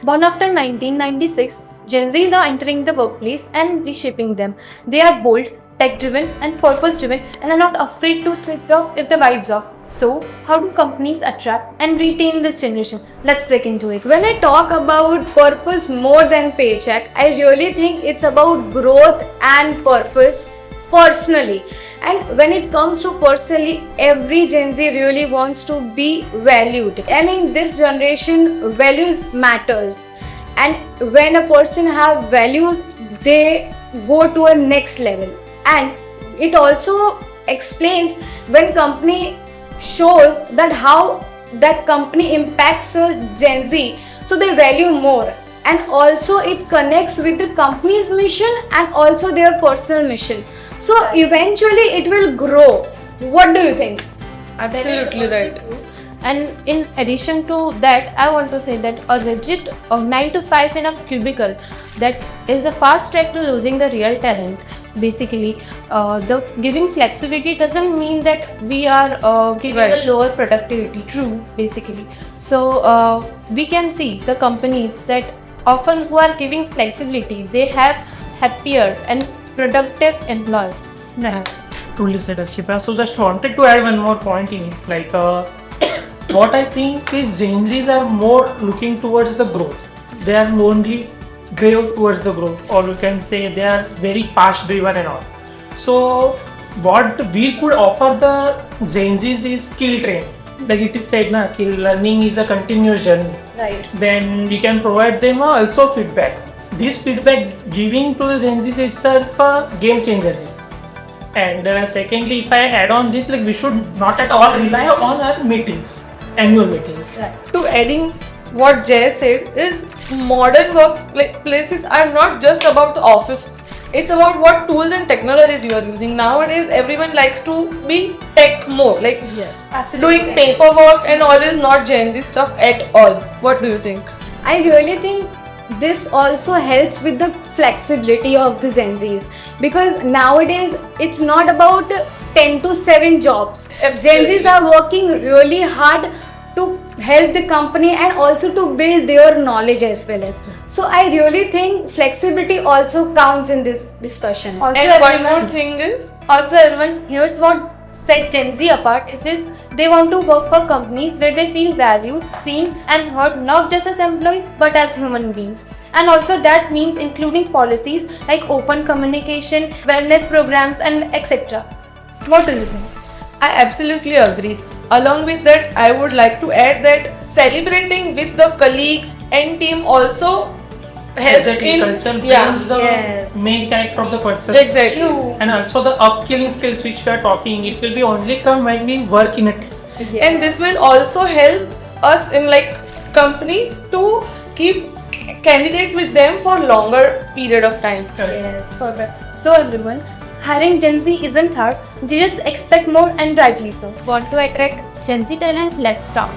Born after 1996, Gen Z are entering the workplace and reshaping them. They are bold, tech-driven and purpose-driven and are not afraid to switch off if the vibe's off. So, how do companies attract and retain this generation? Let's break into it. When I talk about purpose more than paycheck, I really think it's about growth and purpose personally. And when it comes to personally, every Gen Z really wants to be valued. And in this generation, values matters. And when a person have values, they go to a next level. And it also explains when company shows that how that company impacts Gen Z, so they value more, and also it connects with the company's mission and also their personal mission, so eventually it will grow. What do you think? Absolutely right. And in addition to that, I want to say that a rigid 9 to 5 in a cubicle, that is a fast track to losing the real talent. Basically, the giving flexibility doesn't mean that we are giving a lower productivity. True, basically. So we can see the companies that often who are giving flexibility, they have happier and productive employees. Yeah, truly said, Akshita. So just wanted to add one more point in it. Like what I think is Gen Zs are more looking towards the growth. They are only drive towards the growth, or you can say they are very fast driven and all. So what we could offer the Gen Zs is skill training. Like it is said, na, ki learning is a continuous journey. Right. Then we can provide them also feedback. This feedback giving to the Gen Zs itself a game changer. And secondly, if I add on this, like we should not at all rely on our meetings, annual meetings. To adding what Jay said is modern workplaces are not just about the office. It's about what tools and technologies you are using. Nowadays, everyone likes to be tech more. Like doing paperwork and all is not Gen Z stuff at all. What do you think? I really think this also helps with the flexibility of the Gen Zs, because nowadays it's not about 10 to 7 jobs. Absolutely. Gen Zs are working really hard to help the company and also to build their knowledge as well as. So I really think flexibility also counts in this discussion. Also, And one everyone- more thing is, Also, everyone, here's what set Gen Z apart is they want to work for companies where they feel valued, seen and heard, not just as employees but as human beings. And also that means including policies like open communication, wellness programs and etc. What do you think? I absolutely agree. Along with that, I would like to add that celebrating with the colleagues and team also helps Exactly, in culture yeah. brings the Yes. main character of the person. Exactly. True. And also the upskilling skills which we are talking, it will be only come when we work in it. And this will also help us in like companies to keep candidates with them for longer period of time. Yes. Perfect. So everyone, hiring Gen Z isn't hard, they just expect more and rightly so. Want to attract Gen Z talent? Let's start.